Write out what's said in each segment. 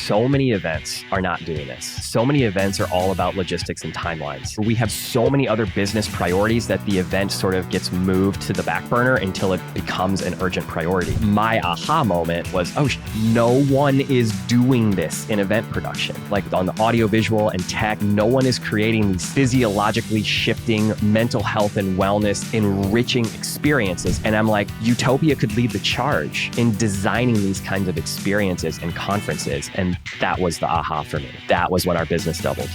So many events are not doing this. So many events are all about logistics and timelines. We have so many other business priorities that the event sort of gets moved to the back burner until it becomes an urgent priority. My aha moment was, no one is doing this in event production. Like on the audiovisual and tech, no one is creating these physiologically shifting mental health and wellness, enriching experiences. And I'm like, Utopia could lead the charge in designing these kinds of experiences and conferences. And that was the aha for me. That was when our business doubled.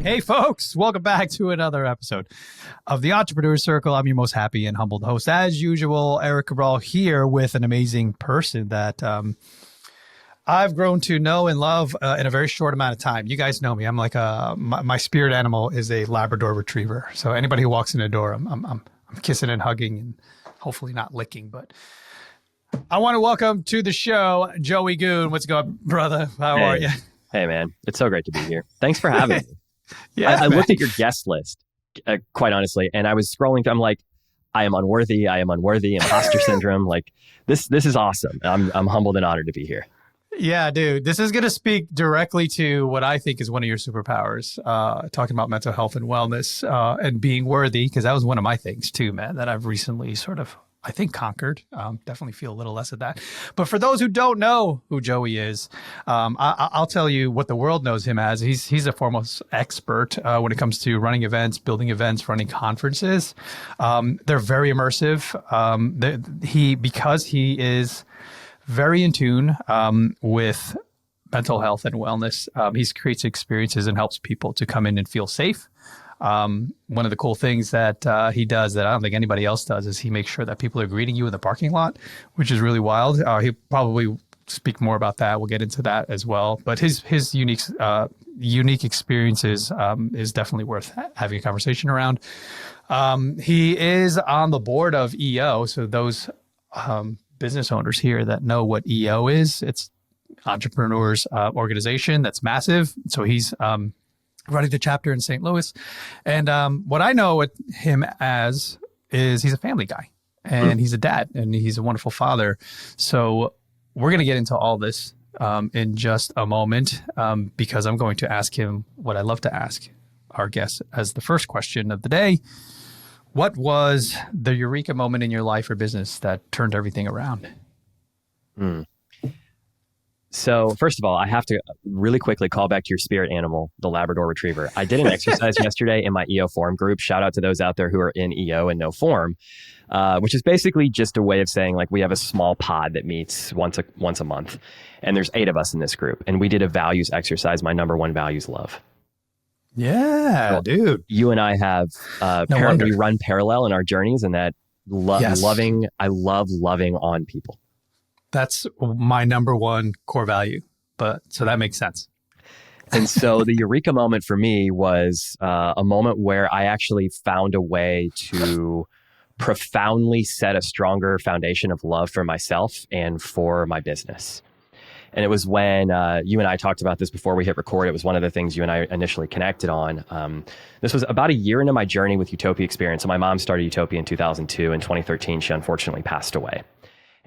Hey folks, welcome back to another episode of the Entrepreneur Circle. I'm your most happy and humbled host as usual, Erik Cabral, here with an amazing person that I've grown to know and love in a very short amount of time. You guys know me. I'm like my spirit animal is a Labrador Retriever. So anybody who walks in the door, I'm kissing and hugging and hopefully not licking, but I want to welcome to the show, Joey Goone. What's going, brother? How are you? Hey, man. It's so great to be here. Thanks for having me. Yeah, I looked at your guest list, quite honestly, and I was scrolling through. I'm like, I am unworthy, imposter syndrome. Like, this is awesome. I'm humbled and honored to be here. Yeah, dude. This is going to speak directly to what I think is one of your superpowers, talking about mental health and wellness and being worthy, because that was one of my things too, man, that I've recently sort of, I think, conquered. Definitely feel a little less of that. But for those who don't know who Joey is, I'll tell you what the world knows him as. He's a foremost expert when it comes to running events, building events, running conferences. They're very immersive. Because he is very in tune with mental health and wellness. He creates experiences and helps people to come in and feel safe. One of the cool things that he does that I don't think anybody else does is he makes sure that people are greeting you in the parking lot, which is really wild. He'll probably speak more about that. We'll get into that as well. But his unique experiences is definitely worth having a conversation around. He is on the board of EO. So those business owners here that know what EO is, it's entrepreneurs organization that's massive. So he's running the chapter in St. Louis. And what I know with him as is he's a family guy and he's a dad and he's a wonderful father. So we're going to get into all this in just a moment because I'm going to ask him what I love to ask our guests as the first question of the day. What was the Eureka moment in your life or business that turned everything around? So first of all, I have to really quickly call back to your spirit animal, the Labrador Retriever. I did an exercise yesterday in my EO Forum group. Shout out to those out there who are in EO and know Forum, which is basically just a way of saying like we have a small pod that meets once a month. And there's 8 of us in this group. And we did a values exercise. My number one value is love. Yeah, well, dude. You and I have we run parallel in our journeys, and that I love loving on people. That's my number one core value. So that makes sense. And so the Eureka moment for me was a moment where I actually found a way to profoundly set a stronger foundation of love for myself and for my business. And it was when you and I talked about this before we hit record. It was one of the things you and I initially connected on. This was about a year into my journey with Utopia Experience. So my mom started Utopia in 2002. In 2013, she unfortunately passed away.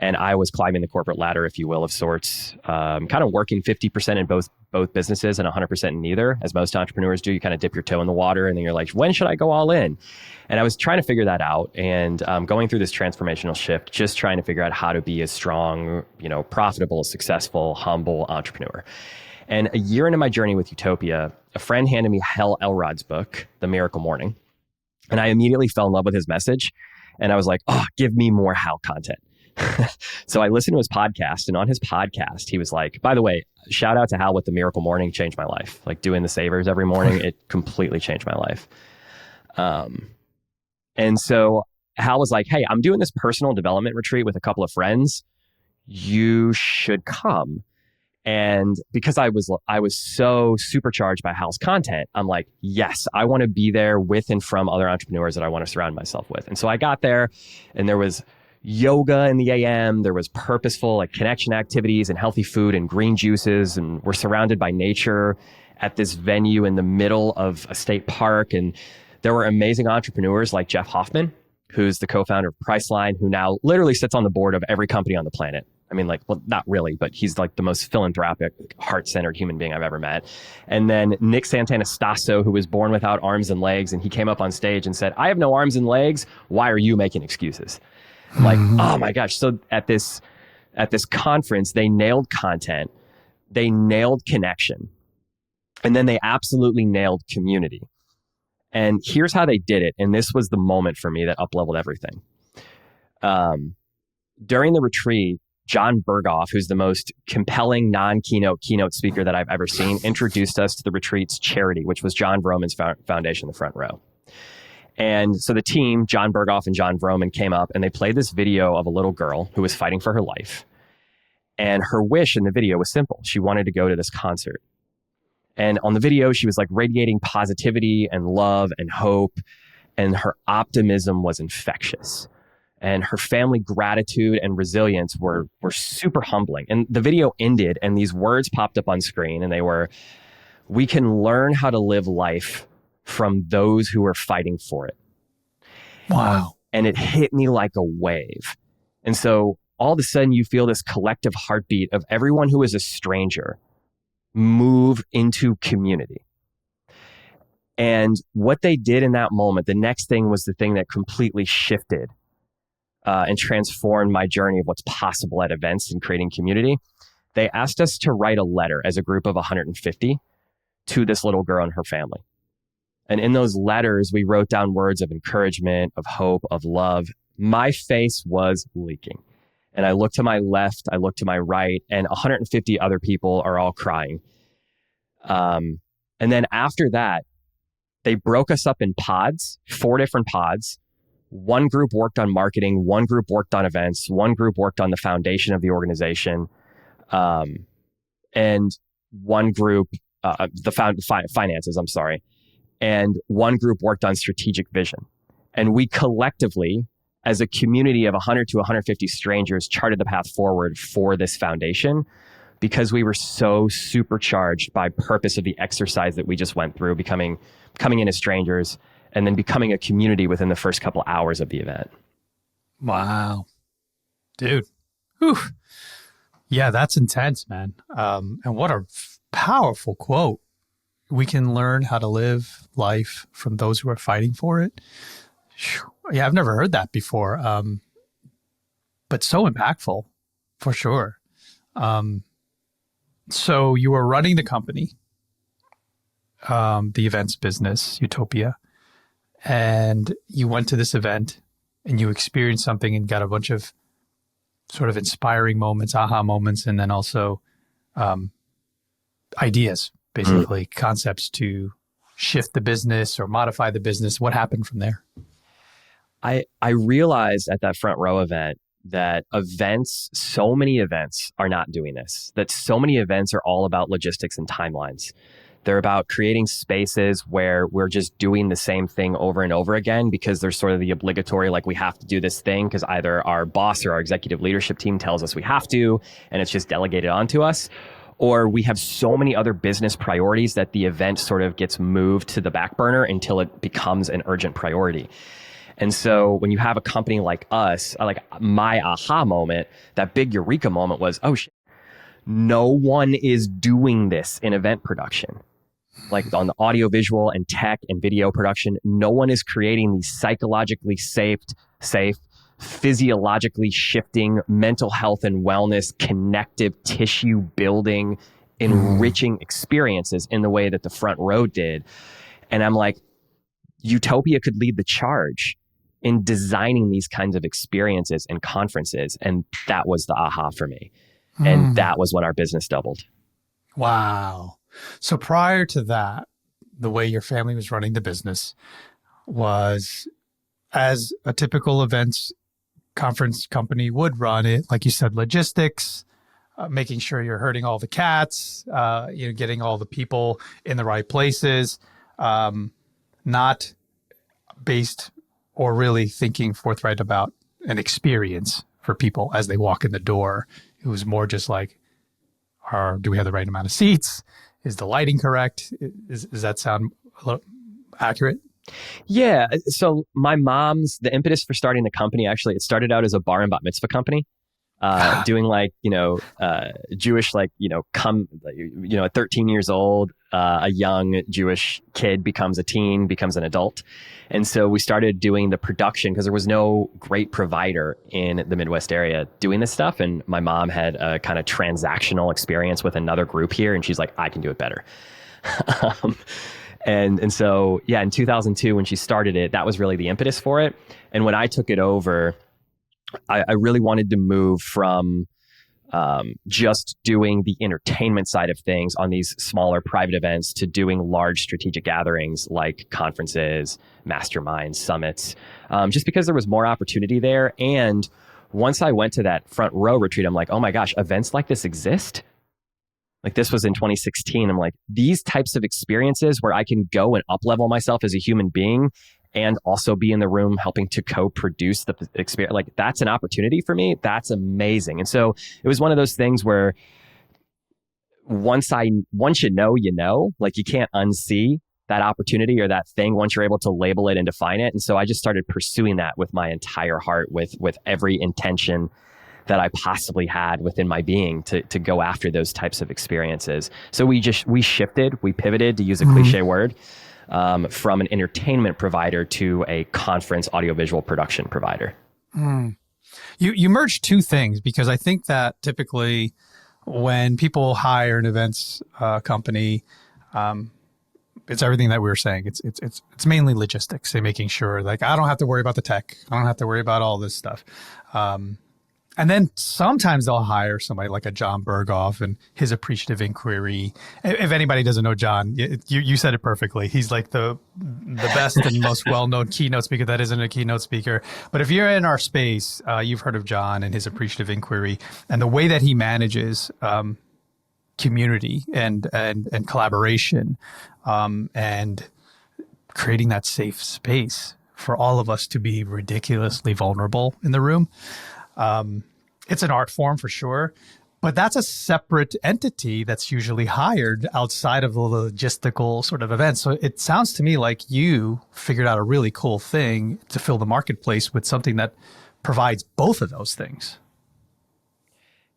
And I was climbing the corporate ladder, if you will, of sorts, kind of working 50% in both businesses and 100% in neither, as most entrepreneurs do. You kind of dip your toe in the water and then you're like, when should I go all in? And I was trying to figure that out and going through this transformational shift, just trying to figure out how to be a strong, profitable, successful, humble entrepreneur. And a year into my journey with Utopia, a friend handed me Hal Elrod's book, The Miracle Morning. And I immediately fell in love with his message. And I was like, give me more Hal content. So I listened to his podcast, and on his podcast, he was like, by the way, shout out to Hal with The Miracle Morning, changed my life. Like doing the savers every morning, it completely changed my life. And so Hal was like, hey, I'm doing this personal development retreat with a couple of friends. You should come. And because I was so supercharged by Hal's content, I'm like, yes, I want to be there with and from other entrepreneurs that I want to surround myself with. And so I got there, and there was yoga in the AM. There was purposeful like connection activities and healthy food and green juices. And we're surrounded by nature at this venue in the middle of a state park. And there were amazing entrepreneurs like Jeff Hoffman, who's the co-founder of Priceline, who now literally sits on the board of every company on the planet. I mean, like, well, not really, but he's like the most philanthropic, heart-centered human being I've ever met. And then Nick Santanastasso, who was born without arms and legs, and he came up on stage and said, "I have no arms and legs. Why are you making excuses?" Like, oh my gosh. So at this conference, they nailed content, they nailed connection, and then they absolutely nailed community. And here's how they did it. And this was the moment for me that up-leveled everything. During the retreat, John Berghoff, who's the most compelling keynote speaker that I've ever seen, introduced us to the retreat's charity, which was John Vroman's foundation, The Front Row. And so the team, John Berghoff and John Vroman, came up and they played this video of a little girl who was fighting for her life. And her wish in the video was simple. She wanted to go to this concert. And on the video, she was like radiating positivity and love and hope. And her optimism was infectious. And her family gratitude and resilience were super humbling. And the video ended and these words popped up on screen and they were, "We can learn how to live life from those who are fighting for it." Wow. And it hit me like a wave. And so all of a sudden you feel this collective heartbeat of everyone who is a stranger move into community. And what they did in that moment, the next thing was the thing that completely shifted and transformed my journey of what's possible at events and creating community. They asked us to write a letter as a group of 150 to this little girl and her family. And in those letters, we wrote down words of encouragement, of hope, of love. My face was leaking. And I looked to my left, I looked to my right, and 150 other people are all crying. And then after that, they broke us up in pods, 4 different pods. One group worked on marketing, one group worked on events, one group worked on the foundation of the organization, and one group, finances, I'm sorry. And one group worked on strategic vision. And we collectively, as a community of 100 to 150 strangers, charted the path forward for this foundation because we were so supercharged by purpose of the exercise that we just went through, coming in as strangers and then becoming a community within the first couple hours of the event. Wow. Dude. Whew. Yeah, that's intense, man. And what a powerful quote. We can learn how to live life from those who are fighting for it. Yeah, I've never heard that before. But so impactful, for sure. So you were running the company, the events business, Utopia, and you went to this event and you experienced something and got a bunch of sort of inspiring moments, aha moments, and then also ideas, basically concepts to shift the business or modify the business. What happened from there? I realized at that Front Row event that so many events are not doing this, that so many events are all about logistics and timelines. They're about creating spaces where we're just doing the same thing over and over again because there's sort of the obligatory, like we have to do this thing because either our boss or our executive leadership team tells us we have to, and it's just delegated onto us. Or we have so many other business priorities that the event sort of gets moved to the back burner until it becomes an urgent priority. And so when you have a company like us, like my aha moment, that big Eureka moment was, oh shit, no one is doing this in event production. Like on the audio, visual, and tech and video production, no one is creating these psychologically safe, physiologically shifting mental health and wellness, connective tissue building, enriching experiences in the way that the Front Row did. And I'm like, Utopia could lead the charge in designing these kinds of experiences and conferences. And that was the aha for me. And that was when our business doubled. Wow. So prior to that, the way your family was running the business was as a typical events conference company would run it, like you said, logistics, making sure you're herding all the cats, getting all the people in the right places, not based or really thinking forthright about an experience for people as they walk in the door. It was more just like, do we have the right amount of seats? Is the lighting correct? Does that sound a little accurate? Yeah. So my the impetus for starting the company, actually, it started out as a bar and bat mitzvah company. Doing like, Jewish, like, at 13 years old, a young Jewish kid becomes a teen, becomes an adult. And so we started doing the production because there was no great provider in the Midwest area doing this stuff. And my mom had a kind of transactional experience with another group here. And she's like, I can do it better. And so, yeah, in 2002, when she started it, that was really the impetus for it. And when I took it over, I really wanted to move from just doing the entertainment side of things on these smaller private events to doing large strategic gatherings like conferences, masterminds, summits, just because there was more opportunity there. And once I went to that front row retreat, I'm like, oh my gosh, events like this exist? Like, this was in 2016. I'm like, these types of experiences where I can go and up-level myself as a human being and also be in the room helping to co-produce the experience, like, that's an opportunity for me. That's amazing. And so it was one of those things where once you know, like, you can't unsee that opportunity or that thing once you're able to label it and define it. And so I just started pursuing that with my entire heart, with every intention that I possibly had within my being to go after those types of experiences. So we shifted, we pivoted, to use a cliche word, from an entertainment provider to a conference audiovisual production provider. You merged two things, because I think that typically when people hire an events company, it's everything that we were saying. It's mainly logistics and making sure, like, I don't have to worry about the tech. I don't have to worry about all this stuff. And then sometimes they'll hire somebody like a John Berghoff and his appreciative inquiry. If anybody doesn't know John, you said it perfectly. He's like the best and most well-known keynote speaker that isn't a keynote speaker. But if you're in our space, you've heard of John and his appreciative inquiry and the way that he manages community and collaboration, and creating that safe space for all of us to be ridiculously vulnerable in the room. It's an art form for sure, but that's a separate entity that's usually hired outside of the logistical sort of events. So it sounds to me like you figured out a really cool thing to fill the marketplace with something that provides both of those things.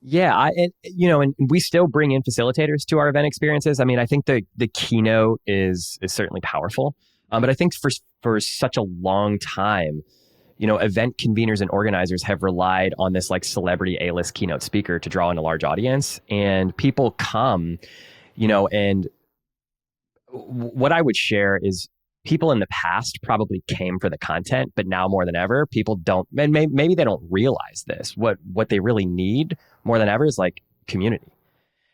Yeah, and we still bring in facilitators to our event experiences. I mean, I think the keynote is certainly powerful, but I think for such a long time, event conveners and organizers have relied on this like celebrity A-list keynote speaker to draw in a large audience, and people come, and what I would share is people in the past probably came for the content, but now more than ever, people don't, and maybe they don't realize this. What they really need more than ever is like community.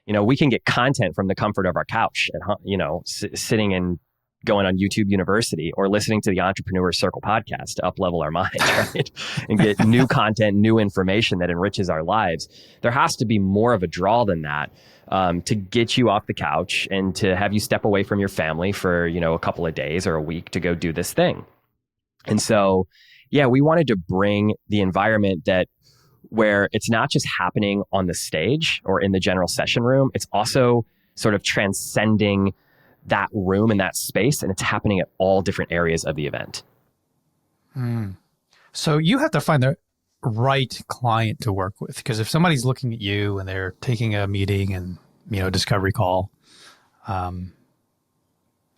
We can get content from the comfort of our couch at home, sitting and going on YouTube University or listening to the Entrepreneur Circle podcast to up-level our minds, right? And get new content, new information that enriches our lives. There has to be more of a draw than that, to get you off the couch and to have you step away from your family for, a couple of days or a week to go do this thing. And so, yeah, we wanted to bring the environment where it's not just happening on the stage or in the general session room, it's also sort of transcending that room and that space, and it's happening at all different areas of the event. So you have to find the right client to work with, because if somebody's looking at you and they're taking a meeting and discovery call, and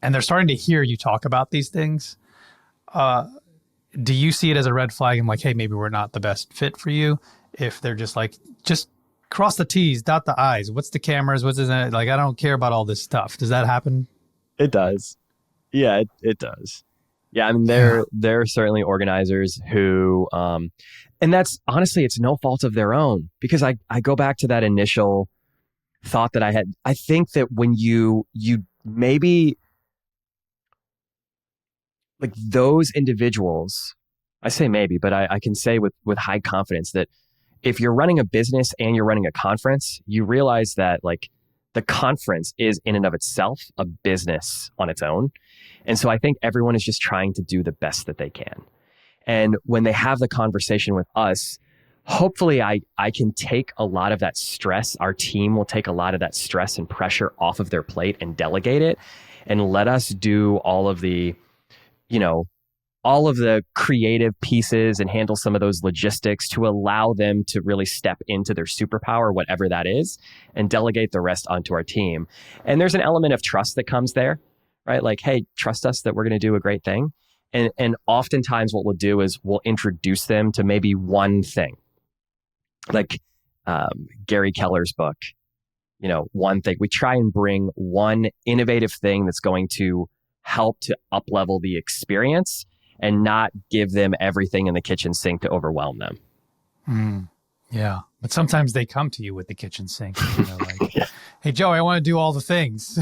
they're starting to hear you talk about these things, do you see it as a red flag and like, hey, maybe we're not the best fit for you? If they're just like, just cross the T's, dot the I's. What's the cameras? What's this? Like, I don't care about all this stuff. Does that happen? It does. Yeah, it does. Yeah, I mean, there are certainly organizers who, and that's honestly, it's no fault of their own, because I go back to that initial thought that I had. I think that when you maybe, like, those individuals, I say maybe, but I can say with high confidence that if you're running a business and you're running a conference, you realize that like the conference is in and of itself a business on its own. And so I think everyone is just trying to do the best that they can. And when they have the conversation with us, hopefully I can take a lot of that stress. Our team will take a lot of that stress and pressure off of their plate and delegate it and let us do all of the, all of the creative pieces and handle some of those logistics to allow them to really step into their superpower, whatever that is, and delegate the rest onto our team. And there's an element of trust that comes there, right? Like, hey, trust us that we're going to do a great thing. And oftentimes what we'll do is we'll introduce them to maybe one thing, like Gary Keller's book, one thing. We try and bring one innovative thing that's going to help to up-level the experience and not give them everything in the kitchen sink to overwhelm them. Yeah. But sometimes they come to you with the kitchen sink, like, hey, Joey, I want to do all the things.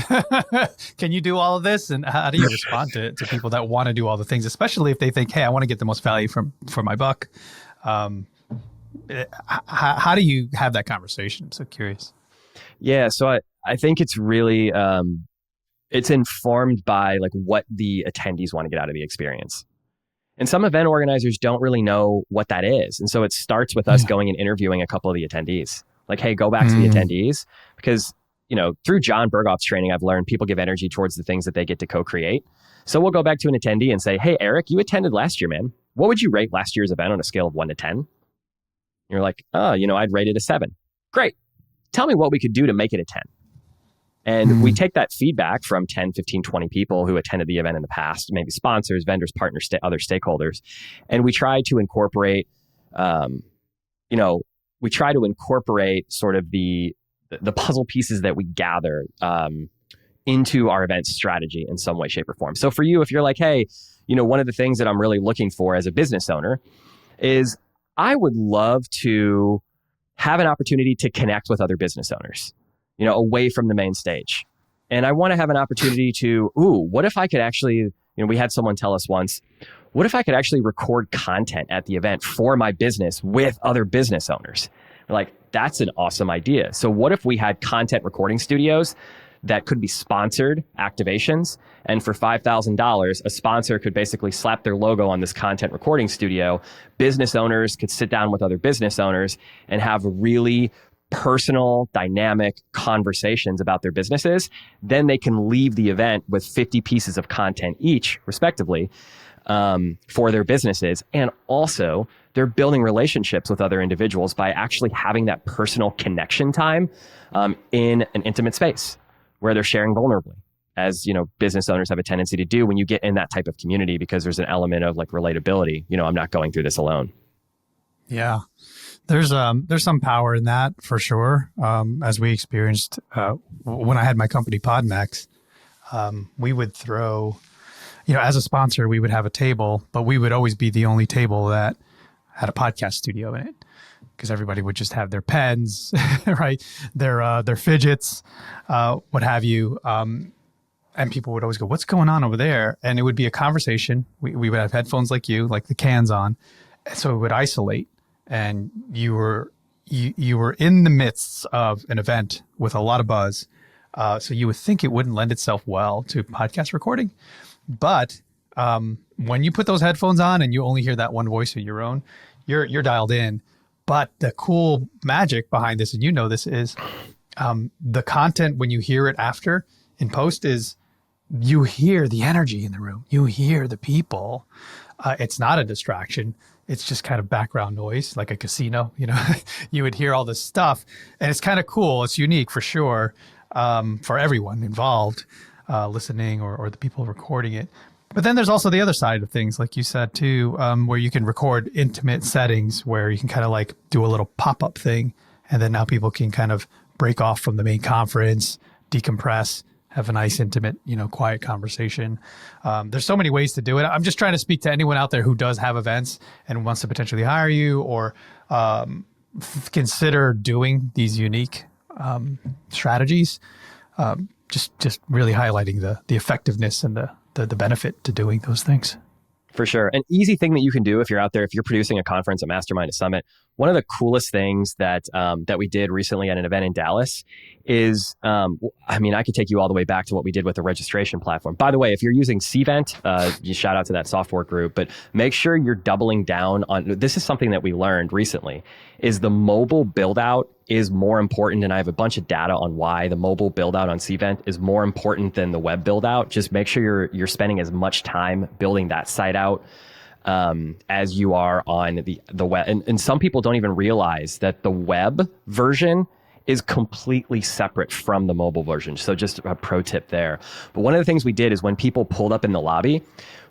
Can you do all of this? And how do you respond to people that want to do all the things, especially if they think, hey, I want to get the most value for my buck? How do you have that conversation? I'm so curious. Yeah. So I think it's really, it's informed by like what the attendees want to get out of the experience. And some event organizers don't really know what that is. And so it starts with us going and interviewing a couple of the attendees. Like, hey, go back to the attendees. Because, through John Berghoff's training, I've learned people give energy towards the things that they get to co-create. So we'll go back to an attendee and say, hey, Erik, you attended last year, man. What would you rate last year's event on a scale of 1 to 10? And you're like, oh, I'd rate it a 7. Great. Tell me what we could do to make it a 10. And we take that feedback from 10, 15, 20 people who attended the event in the past, maybe sponsors, vendors, partners, other stakeholders. And we try to incorporate, sort of the puzzle pieces that we gather into our event strategy in some way, shape, or form. So for you, if you're like, hey, one of the things that I'm really looking for as a business owner is I would love to have an opportunity to connect with other business owners, away from the main stage. And I want to have an opportunity to, what if I could actually, we had someone tell us once, what if I could actually record content at the event for my business with other business owners? We're like, that's an awesome idea. So what if we had content recording studios that could be sponsored activations? And for $5,000, a sponsor could basically slap their logo on this content recording studio. Business owners could sit down with other business owners and have really personal, dynamic conversations about their businesses. Then they can leave the event with 50 pieces of content each, respectively, for their businesses. And also, they're building relationships with other individuals by actually having that personal connection time in an intimate space where they're sharing vulnerably, as business owners have a tendency to do when you get in that type of community, because there's an element of like relatability. I'm not going through this alone. Yeah. There's some power in that for sure. As we experienced when I had my company Podmax, we would throw, as a sponsor, we would have a table, but we would always be the only table that had a podcast studio in it, because everybody would just have their pens, right? Their fidgets, what have you. And people would always go, "What's going on over there?" And it would be a conversation. We would have headphones like you, like the cans on, so it would isolate. And you were in the midst of an event with a lot of buzz, so you would think it wouldn't lend itself well to podcast recording. But when you put those headphones on and you only hear that one voice of your own, you're dialed in. But the cool magic behind this, and this, is the content when you hear it after in post is you hear the energy in the room, you hear the people. It's not a distraction. It's just kind of background noise, like a casino, you would hear all this stuff, and it's kind of cool. It's unique for sure, for everyone involved, listening or the people recording it. But then there's also the other side of things, like you said too, where you can record intimate settings where you can kind of like do a little pop-up thing. And then now people can kind of break off from the main conference, decompress, have a nice, intimate, quiet conversation. There's so many ways to do it. I'm just trying to speak to anyone out there who does have events and wants to potentially hire you or consider doing these unique strategies. Just really highlighting the effectiveness and the benefit to doing those things. For sure. An easy thing that you can do if you're out there, if you're producing a conference, a mastermind, a summit, one of the coolest things that we did recently at an event in Dallas is, I could take you all the way back to what we did with the registration platform. By the way, if you're using Cvent, you shout out to that software group, but make sure you're doubling down on, this is something that we learned recently, is the mobile build out is more important, and I have a bunch of data on why the mobile build out on Cvent is more important than the web build out. Just make sure you're spending as much time building that site out as you are on the web. And some people don't even realize that the web version is completely separate from the mobile version. So just a pro tip there. But one of the things we did is when people pulled up in the lobby,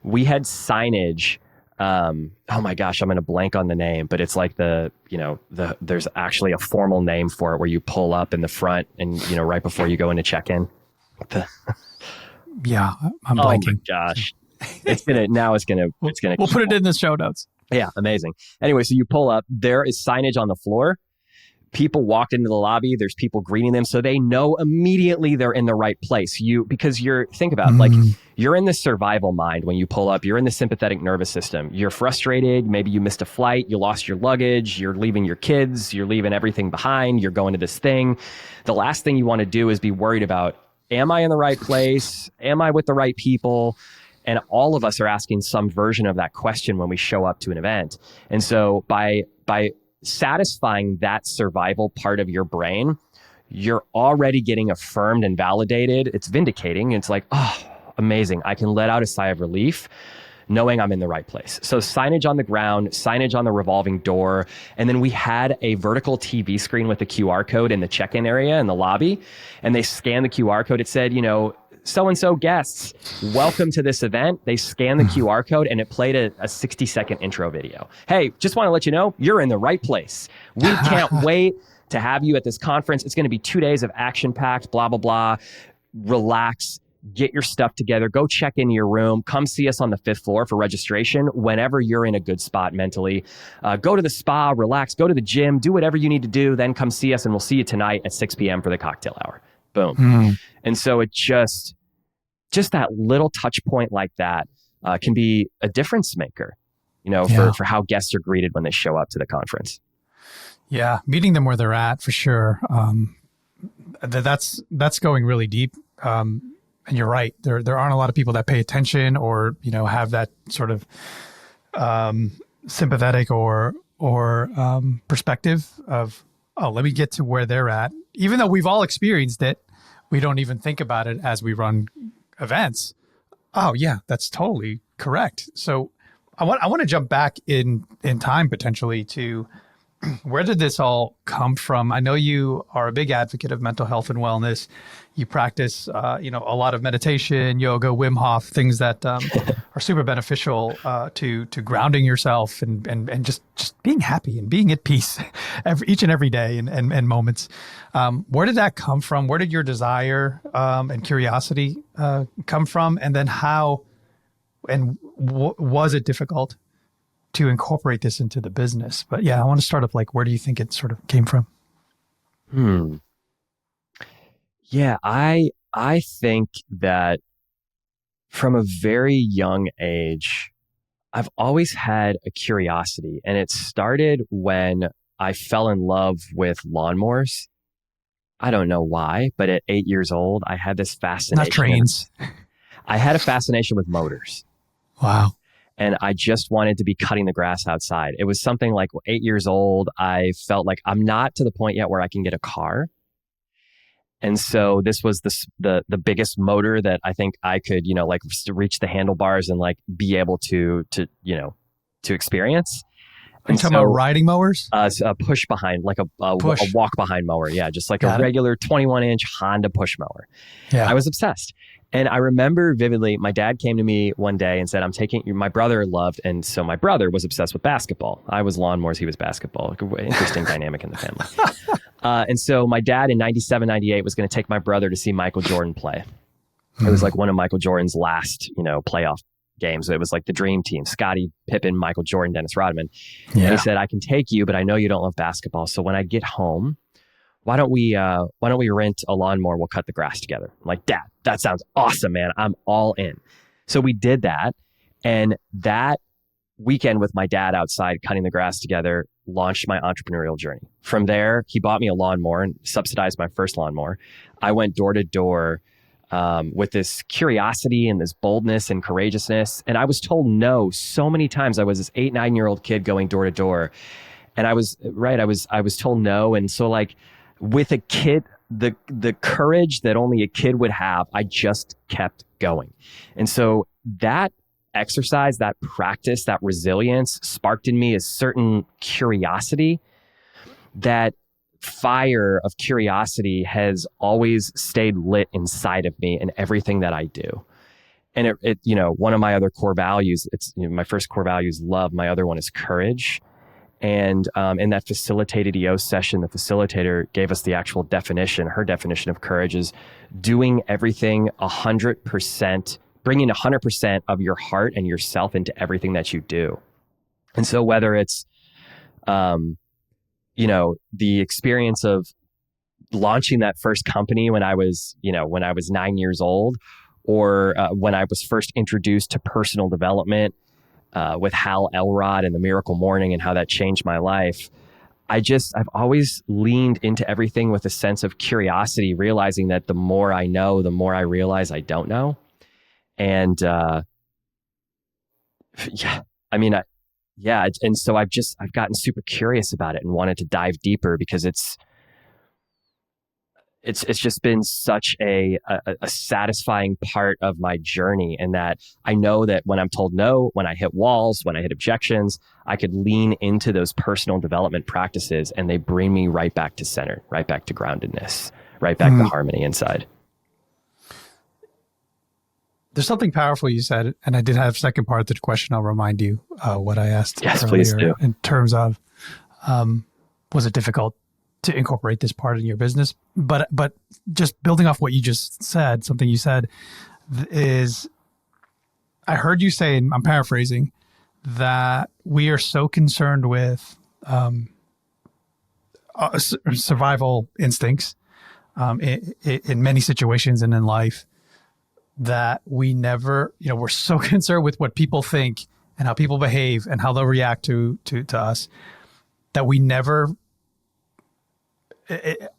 we had signage. Oh my gosh, I'm going to blank on the name, but it's like there's actually a formal name for it where you pull up in the front and, right before you go into check-in. Yeah, I'm blanking. Oh my gosh. We'll put it in the show notes. Yeah, amazing. Anyway, so you pull up, there is signage on the floor. People walked into the lobby. There's people greeting them. So they know immediately they're in the right place. Think about like you're in the survival mind when you pull up. You're in the sympathetic nervous system. You're frustrated. Maybe you missed a flight. You lost your luggage. You're leaving your kids. You're leaving everything behind. You're going to this thing. The last thing you want to do is be worried about, am I in the right place? Am I with the right people? And all of us are asking some version of that question when we show up to an event. And so by satisfying that survival part of your brain, you're already getting affirmed and validated. It's vindicating. It's like, oh, amazing. I can let out a sigh of relief knowing I'm in the right place. So signage on the ground, signage on the revolving door. And then we had a vertical TV screen with a QR code in the check-in area in the lobby. And they scanned the QR code. It said, so-and-so guests, welcome to this event. They scanned the QR code and it played a 60-second intro video. Hey, just want to let you know, you're in the right place. We can't wait to have you at this conference. It's going to be 2 days of action-packed, blah, blah, blah. Relax, get your stuff together, go check into your room, come see us on the 5th floor for registration whenever you're in a good spot mentally. Go to the spa, relax, go to the gym, do whatever you need to do, then come see us and we'll see you tonight at 6 p.m. for the cocktail hour. Boom. And so it just that little touch point like that can be a difference maker, for how guests are greeted when they show up to the conference. Yeah, meeting them where they're at for sure. That's going really deep. And you're right. There aren't a lot of people that pay attention or have that sort of sympathetic or perspective of, oh, let me get to where they're at. Even though we've all experienced it, we don't even think about it as we run events. Oh yeah, that's totally correct. So I want to jump back in time potentially to where did this all come from? I know you are a big advocate of mental health and wellness. You practice, a lot of meditation, yoga, Wim Hof, things that are super beneficial to grounding yourself and just being happy and being at peace each and every day and moments. Where did that come from? Where did your desire and curiosity come from? And then how and was it difficult to incorporate this into the business? But yeah, I want to start up where do you think it sort of came from? Yeah, I think that from a very young age, I've always had a curiosity, and it started when I fell in love with lawnmowers. I don't know why, but at 8 years old, I had this fascination. Not trains. I had a fascination with motors. Wow. And I just wanted to be cutting the grass outside. It was something like 8 years old. I felt like I'm not to the point yet where I can get a car. And so this was the biggest motor that I think I could, to reach the handlebars and be able to experience. Are you talking about riding mowers? A push behind, a walk behind mower. Yeah, just like a regular 21-inch Honda push mower. Yeah. I was obsessed. And I remember vividly, my dad came to me one day and said, I'm taking you. My brother loved, and so my brother was obsessed with basketball. I was lawnmowers, he was basketball. Interesting dynamic in the family. And so my dad in 97, 98 was going to take my brother to see Michael Jordan play. It was one of Michael Jordan's last, playoff games. It was the dream team, Scottie Pippen, Michael Jordan, Dennis Rodman. Yeah. And he said, I can take you, but I know you don't love basketball. So when I get home, why don't we rent a lawnmower? We'll cut the grass together. I'm like, Dad, that sounds awesome, man. I'm all in. So we did that. And that weekend with my dad outside cutting the grass together launched my entrepreneurial journey. From there, he bought me a lawnmower and subsidized my first lawnmower. I went door to door with this curiosity and this boldness and courageousness. And I was told no so many times. I was this 8, 9-year-old kid going door to door. And I was right. I was told no. And so like with a kid, the courage that only a kid would have, I just kept going. And so that exercise, that practice, that resilience sparked in me a certain curiosity. That fire of curiosity has always stayed lit inside of me in everything that I do. And it one of my other core values, my first core value is love. My other one is courage. And in that facilitated EO session, the facilitator gave us the actual definition. Her definition of courage is doing everything 100%, bringing 100% of your heart and yourself into everything that you do. And so whether it's, the experience of launching that first company when I was 9 years old, or when I was first introduced to personal development with Hal Elrod and the Miracle Morning and how that changed my life. I've always leaned into everything with a sense of curiosity, realizing that the more I know, the more I realize I don't know. And and so I've gotten super curious about it and wanted to dive deeper because it's just been such a satisfying part of my journey. And that I know that when I'm told no, when I hit walls, when I hit objections, I could lean into those personal development practices and they bring me right back to center, right back to groundedness, right back to harmony inside. There's something powerful you said, and I did have a second part to the question. I'll remind you what I asked earlier please do. In terms of, was it difficult to incorporate this part in your business? But just building off what you just said, something you said is, I heard you say, and I'm paraphrasing, that we are so concerned with survival instincts in many situations and in life, that we never, we're so concerned with what people think and how people behave and how they'll react to us, that we never,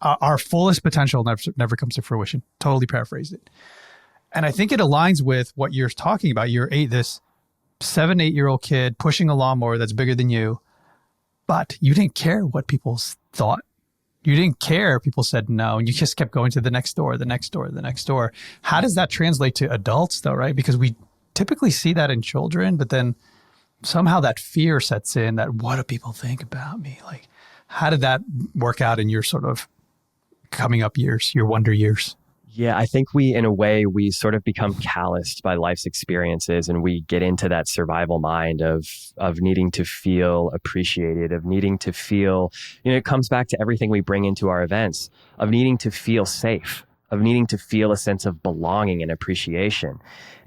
our fullest potential never comes to fruition. Totally paraphrased it. And I think it aligns with what you're talking about. You're this 7-8-year-old kid pushing a lawnmower that's bigger than you, but you didn't care what people thought. You didn't care. People said no, and you just kept going to the next door, the next door, the next door. How does that translate to adults though, right? Because we typically see that in children, but then somehow that fear sets in that, what do people think about me? Like, how did that work out in your sort of coming up years, your wonder years? Yeah, I think in a way, we sort of become calloused by life's experiences, and we get into that survival mind of needing to feel appreciated, of needing to feel, it comes back to everything we bring into our events, of needing to feel safe, of needing to feel a sense of belonging and appreciation.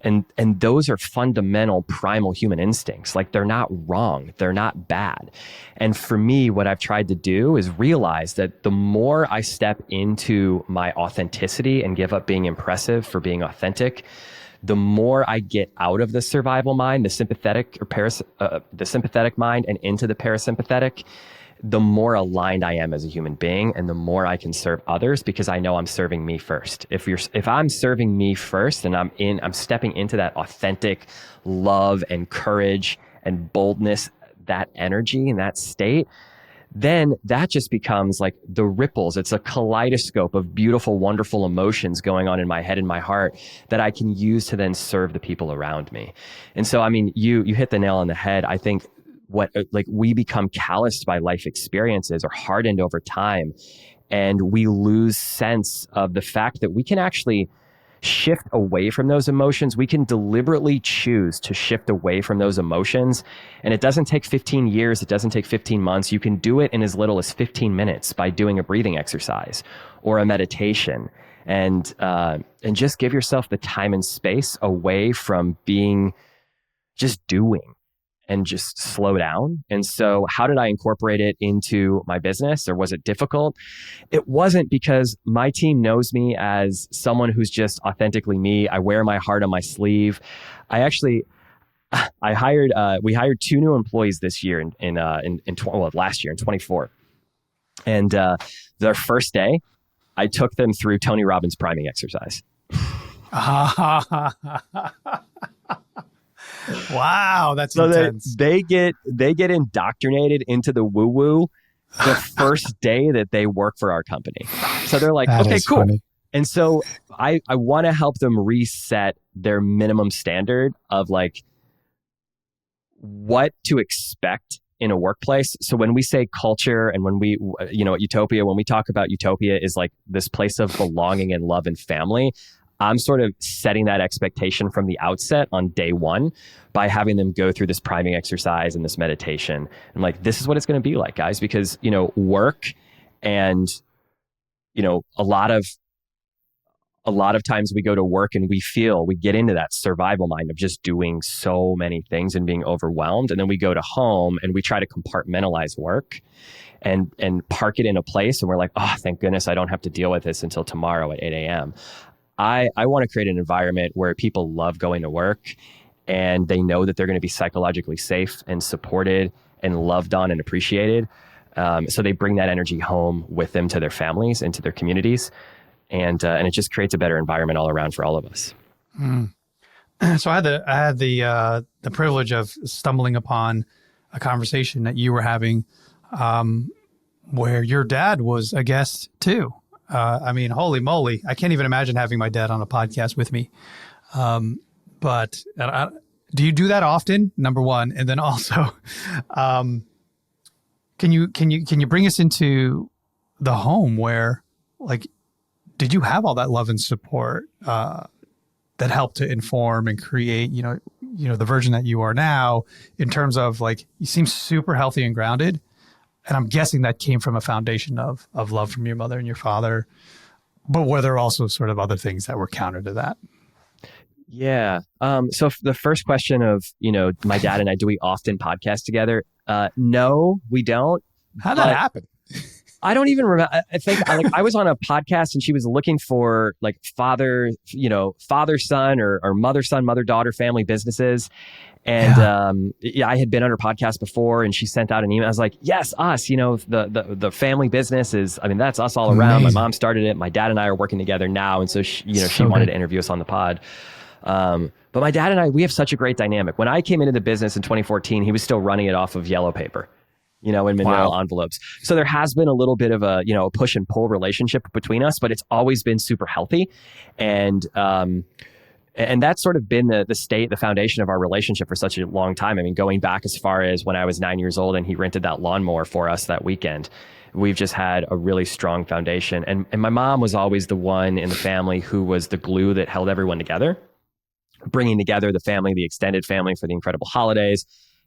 And those are fundamental primal human instincts. Like, they're not wrong. They're not bad. And for me, what I've tried to do is realize that the more I step into my authenticity and give up being impressive for being authentic, the more I get out of the survival mind, the sympathetic mind, and into the parasympathetic, the more aligned I am as a human being, and the more I can serve others, because I know I'm serving me first. If I'm serving me first, and I'm stepping into that authentic love and courage and boldness, that energy and that state, then that just becomes like the ripples. It's a kaleidoscope of beautiful, wonderful emotions going on in my head and my heart that I can use to then serve the people around me. And so, I mean, you hit the nail on the head. I think we become calloused by life experiences or hardened over time, and we lose sense of the fact that we can actually shift away from those emotions. We can deliberately choose to shift away from those emotions. And it doesn't take 15 years. It doesn't take 15 months. You can do it in as little as 15 minutes by doing a breathing exercise or a meditation, and just give yourself the time and space away from being just doing, and just slow down. And so how did I incorporate it into my business, or was it difficult? It wasn't, because my team knows me as someone who's just authentically me. I wear my heart on my sleeve. We hired 2 new employees this year last year in 24. And their first day, I took them through Tony Robbins' priming exercise. Wow, that's So intense. they get indoctrinated into the woo woo the first day that they work for our company. So they're like, That okay, is cool. funny. And so I want to help them reset their minimum standard of like what to expect in a workplace. So when we say culture and when we, at Utopia, when we talk about Utopia is like this place of belonging and love and family, I'm sort of setting that expectation from the outset on day one by having them go through this priming exercise and this meditation. And like, this is what it's going to be like, guys, because, work and, a lot of times we go to work and we get into that survival mind of just doing so many things and being overwhelmed. And then we go to home and we try to compartmentalize work and park it in a place. And we're like, oh, thank goodness I don't have to deal with this until tomorrow at 8 a.m. I want to create an environment where people love going to work and they know that they're going to be psychologically safe and supported and loved on and appreciated. So they bring that energy home with them to their families and to their communities. And it just creates a better environment all around for all of us. So I had the privilege of stumbling upon a conversation that you were having where your dad was a guest too. I mean, holy moly. I can't even imagine having my dad on a podcast with me. But do you do that often? Number one. And then also, can you bring us into the home where, like, did you have all that love and support that helped to inform and create, the version that you are now in terms of like, you seem super healthy and grounded. And I'm guessing that came from a foundation of love from your mother and your father. But were there also sort of other things that were counter to that? Yeah. So the first question of, my dad and I, do we often podcast together? No, we don't. How'd that happen? I don't even remember. I think I was on a podcast and she was looking for like father son or mother son, mother daughter family businesses. And I had been on her podcast before and she sent out an email. I was like, yes, us, the family business is, that's us all around. Amazing. My mom started it. My dad and I are working together now. And so she So wanted good. to interview us on the pod. But my dad and I, we have such a great dynamic. When I came into the business in 2014, he was still running it off of yellow paper, in manila envelopes. So there has been a little bit of a, push and pull relationship between us, but it's always been super healthy. And that's sort of been the foundation of our relationship for such a long time. I mean, going back as far as when I was 9 years old and he rented that lawnmower for us that weekend, we've just had a really strong foundation. And my mom was always the one in the family who was the glue that held everyone together, bringing together the family, the extended family for the incredible holidays.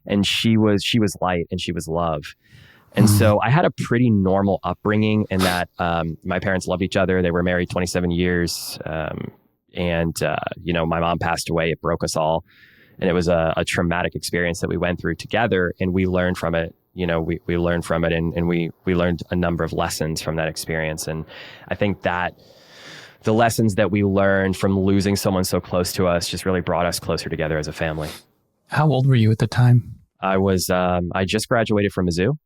And she was light and she was love. And so I had a pretty normal upbringing in that my parents loved each other. They were married 27 years. My mom passed away. It broke us all. And it was a traumatic experience that we went through together. And we learned from it. We learned from it and we learned a number of lessons from that experience. And I think that the lessons that we learned from losing someone so close to us just really brought us closer together as a family. How old were you at the time? I just graduated from Mizzou.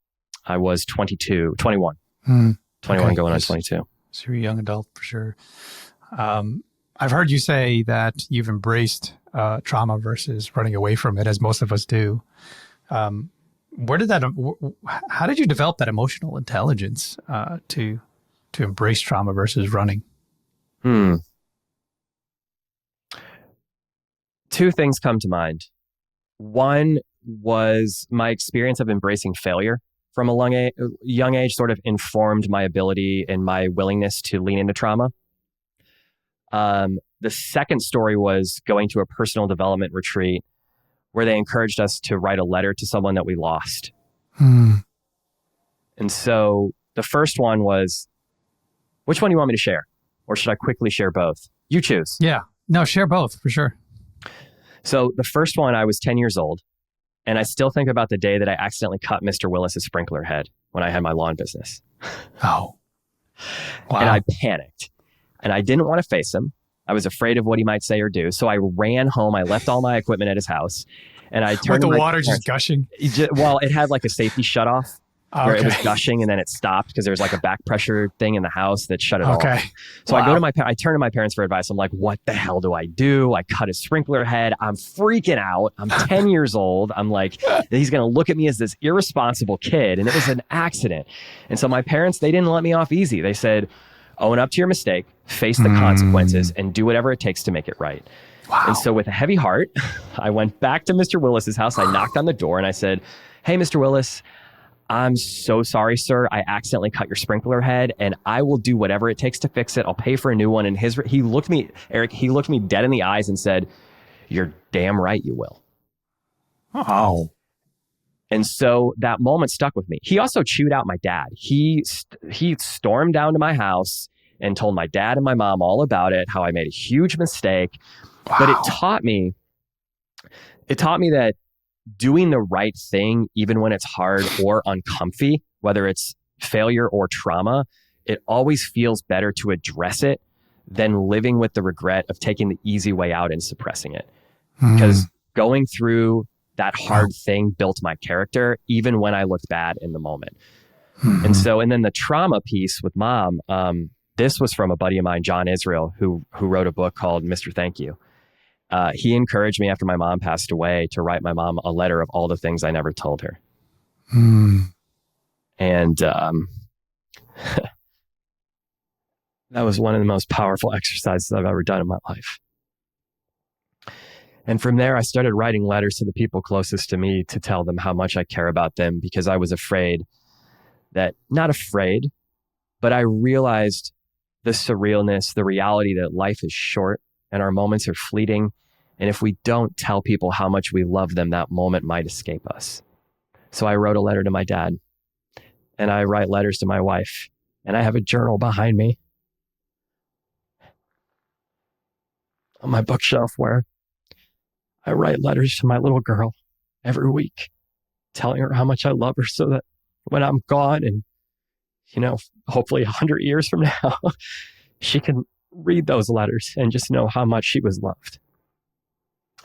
I was 21 Okay. going on 22. So you're a young adult for sure. I've heard you say that you've embraced trauma versus running away from it, as most of us do. How did you develop that emotional intelligence to embrace trauma versus running? Two things come to mind. One was my experience of embracing failure from a young age sort of informed my ability and my willingness to lean into trauma. The second story was going to a personal development retreat where they encouraged us to write a letter to someone that we lost. And so the first one was, which one do you want me to share? Or should I quickly share both? You choose. Yeah. No, share both for sure. So the first one, I was 10 years old. And I still think about the day that I accidentally cut Mr. Willis's sprinkler head when I had my lawn business. Oh. Wow. And I panicked. And I didn't want to face him. I was afraid of what he might say or do. So I ran home. I left all my equipment at his house. And I turned with the water just gushing. Well, it had like a safety shutoff. where it was gushing and then it stopped because there's like a back pressure thing in the house that shut it off. So I turn to my parents for advice. I'm like, what the hell do I do? I cut his sprinkler head. I'm freaking out. I'm 10 years old. I'm like, he's going to look at me as this irresponsible kid. And it was an accident. And so my parents, they didn't let me off easy. They said, own up to your mistake, face the consequences, and do whatever it takes to make it right. Wow. And so with a heavy heart, I went back to Mr. Willis's house. I knocked on the door and I said, hey, Mr. Willis, I'm so sorry, sir. I accidentally cut your sprinkler head and I will do whatever it takes to fix it. I'll pay for a new one. And he looked me dead in the eyes and said, you're damn right you will. Oh. And so that moment stuck with me. He also chewed out my dad. He stormed down to my house and told my dad and my mom all about it, how I made a huge mistake. Wow. But it taught me that doing the right thing, even when it's hard or uncomfy, whether it's failure or trauma, it always feels better to address it than living with the regret of taking the easy way out and suppressing it. Because going through that hard thing built my character, even when I looked bad in the moment. And then the trauma piece with mom, this was from a buddy of mine, John Israel, who wrote a book called Mr. Thank You. He encouraged me after my mom passed away to write my mom a letter of all the things I never told her. And that was one of the most powerful exercises I've ever done in my life. And from there, I started writing letters to the people closest to me to tell them how much I care about them, because I was not afraid, but I realized the surrealness, the reality that life is short and our moments are fleeting. And if we don't tell people how much we love them, that moment might escape us. So I wrote a letter to my dad, and I write letters to my wife, and I have a journal behind me on my bookshelf where I write letters to my little girl every week, telling her how much I love her, so that when I'm gone and, hopefully 100 years from now, she can read those letters and just know how much she was loved.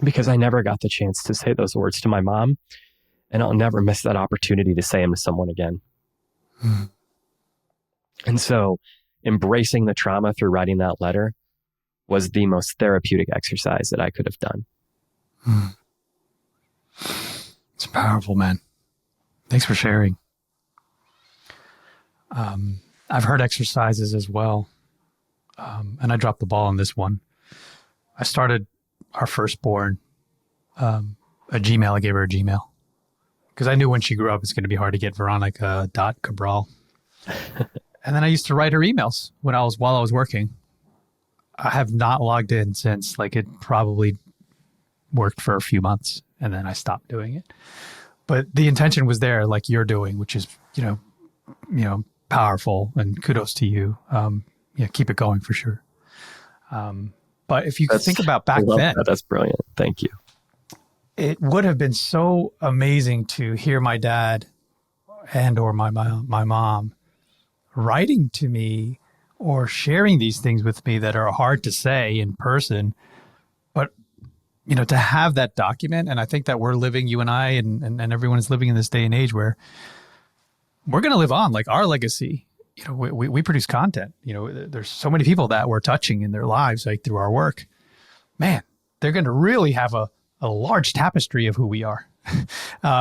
Because I never got the chance to say those words to my mom, and I'll never miss that opportunity to say them to someone again. And so embracing the trauma through writing that letter was the most therapeutic exercise that I could have done. It's powerful, man. Thanks for sharing. I've heard exercises as well. And I dropped the ball on this one. I started our firstborn a Gmail. I gave her a Gmail because I knew when she grew up, it's going to be hard to get Veronica.Cabral. And then I used to write her emails while I was working. I have not logged in since. It probably worked for a few months, and then I stopped doing it. But the intention was there, like you're doing, which is, powerful, and kudos to you. Keep it going for sure. But if you think about back then, that's brilliant. Thank you. It would have been so amazing to hear my dad and or my mom writing to me or sharing these things with me that are hard to say in person. But, to have that document, and I think that we're living, you and I and everyone is living in this day and age where we're going to live on, like our legacy. We produce content. There's so many people that we're touching in their lives, like through our work. Man, they're going to really have a large tapestry of who we are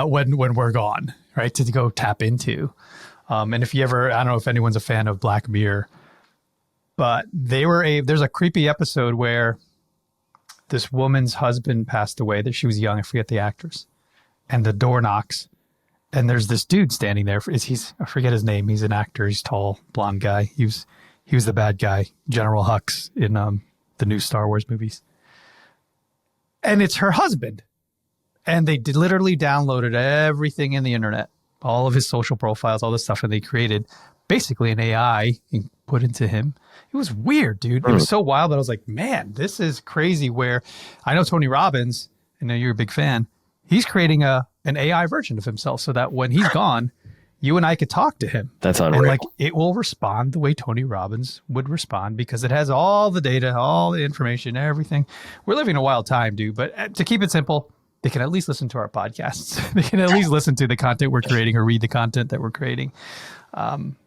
when we're gone, right? To go tap into. And if you ever, I don't know if anyone's a fan of Black Mirror, but there's a creepy episode where this woman's husband passed away. That she was young. I forget the actress. And the door knocks. And there's this dude standing there. I forget his name. He's an actor. He's tall, blonde guy. He was the bad guy, General Hux in the new Star Wars movies. And it's her husband. And they literally downloaded everything in the internet, all of his social profiles, all this stuff, and they created basically an AI and put into him. It was weird, dude. It was so wild that I was like, man, this is crazy. Where I know Tony Robbins, I know you're a big fan. He's creating an AI version of himself so that when he's gone, you and I could talk to him. That's unreal. And it will respond the way Tony Robbins would respond because it has all the data, all the information, everything. We're living in a wild time, dude. But to keep it simple, they can at least listen to our podcasts. They can at least listen to the content we're creating or read the content that we're creating,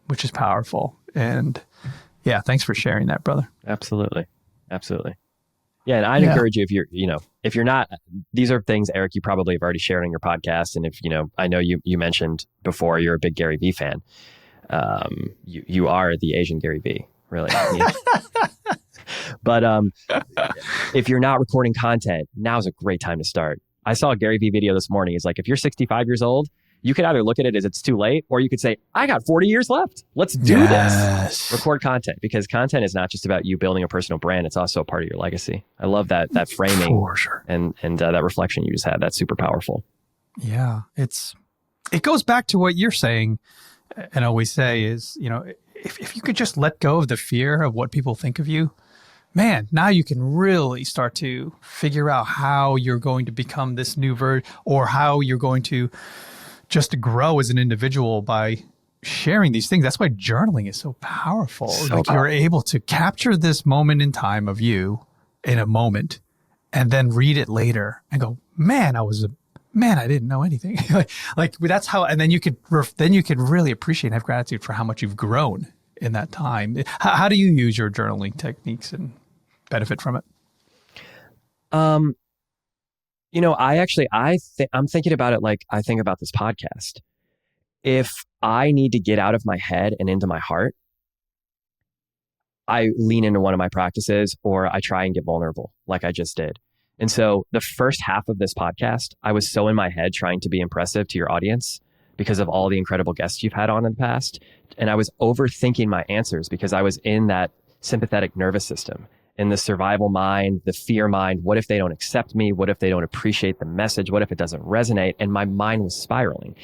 which is powerful. And yeah, thanks for sharing that, brother. Absolutely. Yeah. And I'd encourage you, if you're not, these are things, Erik, you probably have already shared on your podcast. And if, I know you mentioned before you're a big Gary Vee fan. You are the Asian Gary Vee, really. But if you're not recording content, now's a great time to start. I saw a Gary Vee video this morning. It's like, if you're 65 years old, you could either look at it as it's too late, or you could say, I got 40 years left. Let's do this. Record content, because content is not just about you building a personal brand. It's also a part of your legacy. I love that framing for sure. and that reflection you just had. That's super powerful. Yeah. It goes back to what you're saying and always say is, if you could just let go of the fear of what people think of you, man, now you can really start to figure out how you're going to become this new version, or how you're going to just grow as an individual by sharing these things. That's why journaling is so powerful. You're able to capture this moment in time of you in a moment and then read it later and go, man, I didn't know anything. like that's how, and then you could really appreciate and have gratitude for how much you've grown in that time. How do you use your journaling techniques and benefit from it? I'm thinking about it like I think about this podcast. If I need to get out of my head and into my heart, I lean into one of my practices, or I try and get vulnerable like I just did. And so the first half of this podcast, I was so in my head trying to be impressive to your audience because of all the incredible guests you've had on in the past. And I was overthinking my answers because I was in that sympathetic nervous system, in the survival mind, the fear mind. What if they don't accept me? What if they don't appreciate the message? What if it doesn't resonate? And my mind was spiraling.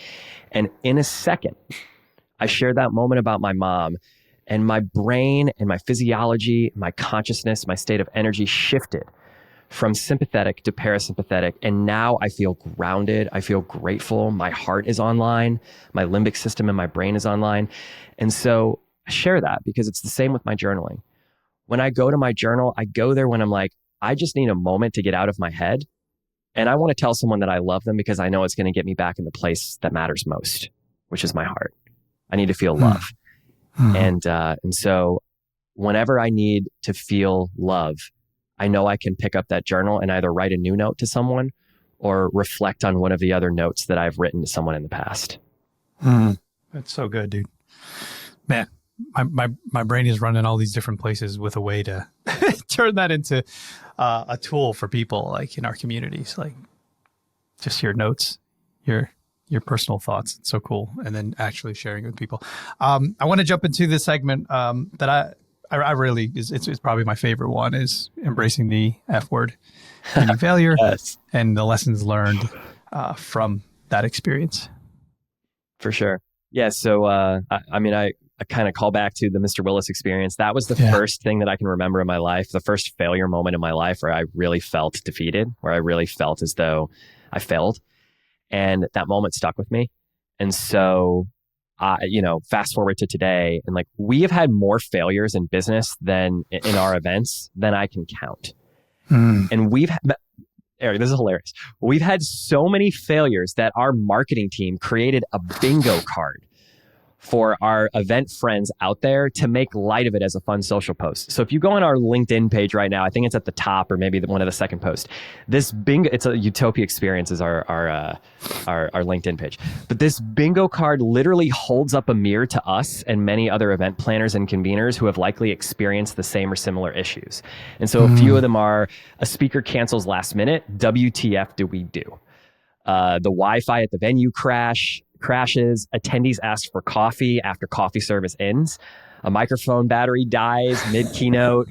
And in a second, I shared that moment about my mom, and my brain and my physiology, my consciousness, my state of energy shifted from sympathetic to parasympathetic. And now I feel grounded. I feel grateful. My heart is online. My limbic system and my brain is online. And so I share that because it's the same with my journaling. When I go to my journal, I go there when I'm like, I just need a moment to get out of my head. And I want to tell someone that I love them because I know it's going to get me back in the place that matters most, which is my heart. I need to feel love. And so whenever I need to feel love, I know I can pick up that journal and either write a new note to someone or reflect on one of the other notes that I've written to someone in the past. That's so good, dude. Man, my brain is running all these different places with a way to turn that into a tool for people like in our communities, like just your notes, your personal thoughts. It's so cool. And then actually sharing it with people. I want to jump into this segment that I really, it's probably my favorite one, is embracing the F word, meaning failure, Yes. and the lessons learned from that experience. For sure. Yeah. So, I kind of call back to the Mr. Willis experience. That was the first thing that I can remember in my life, the first failure moment in my life where I really felt defeated, where I really felt as though I failed. And that moment stuck with me. And so, fast forward to today, and like, we have had more failures in business than in our events than I can count. And Erik, this is hilarious. We've had so many failures that our marketing team created a bingo card for our event friends out there to make light of it as a fun social post. So if you go on our LinkedIn page right now, I think it's at the top or maybe one of the second posts. This bingo, it's a Utopia Experience is our LinkedIn page. But this bingo card literally holds up a mirror to us and many other event planners and conveners who have likely experienced the same or similar issues. And so a few of them are: a speaker cancels last minute. WTF do we do? The Wi-Fi at the venue crashes, attendees ask for coffee after coffee service ends, a microphone battery dies mid-keynote,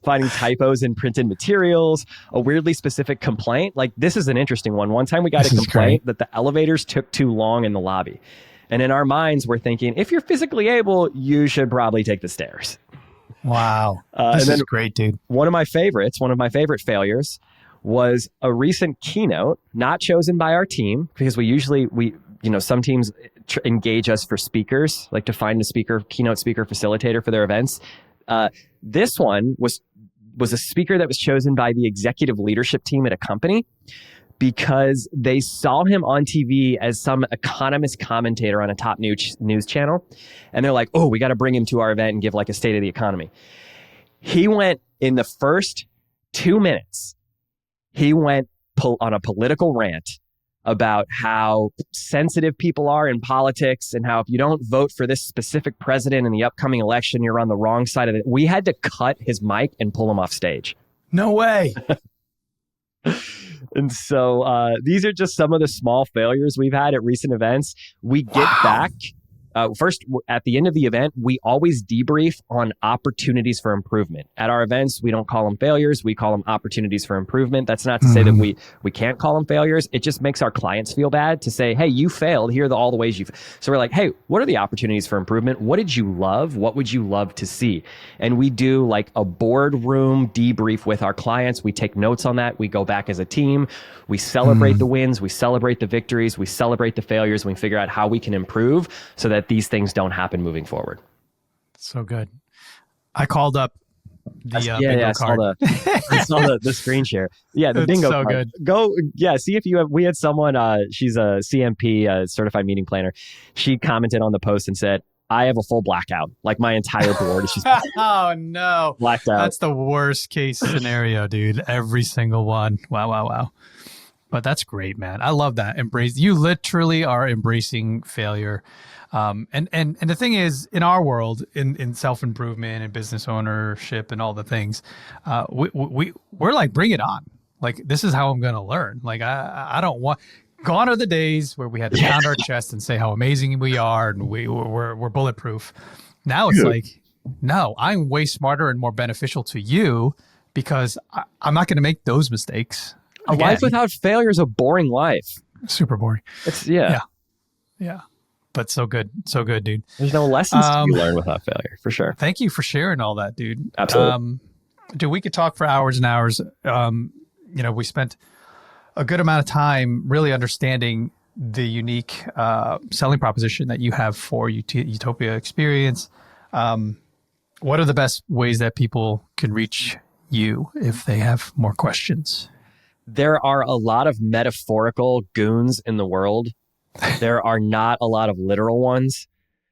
finding typos in printed materials, a weirdly specific complaint. Like, this is an interesting one. One time we got a complaint that the elevators took too long in the lobby. And in our minds, we're thinking, if you're physically able, you should probably take the stairs. Wow. This is great, dude. One of my favorite failures was a recent keynote not chosen by our team, because some teams engage us for speakers, like to find a keynote speaker facilitator for their events. This one was a speaker that was chosen by the executive leadership team at a company because they saw him on TV as some economist commentator on a top news channel. And they're like, oh, we got to bring him to our event and give like a state of the economy. He went in the first 2 minutes, he went on a political rant about how sensitive people are in politics and how if you don't vote for this specific president in the upcoming election, you're on the wrong side of it. We had to cut his mic and pull him off stage. No way. And so these are just some of the small failures we've had at recent events. We get back. First, at the end of the event, we always debrief on opportunities for improvement. At our events, we don't call them failures. We call them opportunities for improvement. That's not to say that we can't call them failures. It just makes our clients feel bad to say, hey, you failed. Here are all the ways you've... So we're like, hey, what are the opportunities for improvement? What did you love? What would you love to see? And we do like a boardroom debrief with our clients. We take notes on that. We go back as a team. We celebrate the wins. We celebrate the victories. We celebrate the failures. We figure out how we can improve so that these things don't happen moving forward. So good. I called up the bingo card. I saw the screen share. Yeah, the bingo so card. Good. Go, see if you have. We had someone. She's a CMP, certified meeting planner. She commented on the post and said, "I have a full blackout. Like my entire board is just oh no, blacked out." That's the worst case scenario, dude. Every single one. Wow. But that's great, man. I love that. You literally are embracing failure. And the thing is, in our world, in self-improvement and business ownership and all the things, we're like, bring it on. Like, this is how I'm going to learn. Like, I don't want... Gone are the days where we had to pound our chest and say how amazing we are and we're bulletproof. Now it's like, no, I'm way smarter and more beneficial to you because I'm not going to make those mistakes. A life without failure is a boring life. Super boring. It's yeah. But so good, dude. There's no lessons to be learned without failure, for sure. Thank you for sharing all that, dude. Absolutely. Dude, we could talk for hours and hours. We spent a good amount of time really understanding the unique selling proposition that you have for Utopia Experience. What are the best ways that people can reach you if they have more questions? There are a lot of metaphorical goons in the world. There are not a lot of literal ones.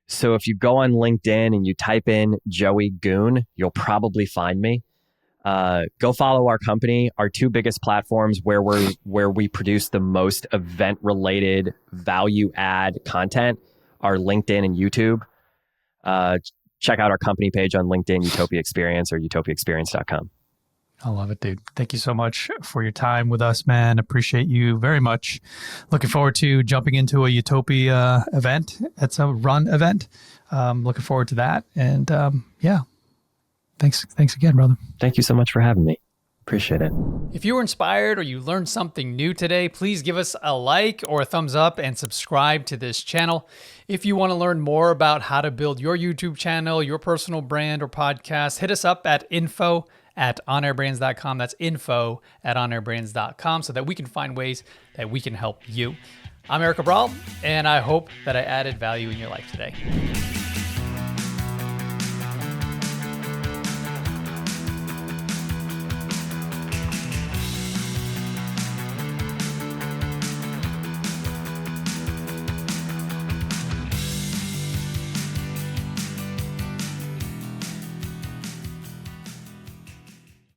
So if you go on LinkedIn and you type in Joey Goone, you'll probably find me. Go follow our company. Our two biggest platforms where we produce the most event-related value add content are LinkedIn and YouTube. Check out our company page on LinkedIn, Utopia Experience, or utopiaexperience.com. I love it, dude. Thank you so much for your time with us, man. Appreciate you very much. Looking forward to jumping into a Utopia event. It's a run event. Looking forward to that. And thanks again, brother. Thank you so much for having me. Appreciate it. If you were inspired or you learned something new today, please give us a like or a thumbs up and subscribe to this channel. If you want to learn more about how to build your YouTube channel, your personal brand or podcast, hit us up at info@onairbrands.com. That's info@onairbrands.com so that we can find ways that we can help you. I'm Erik Cabral, and I hope that I added value in your life today.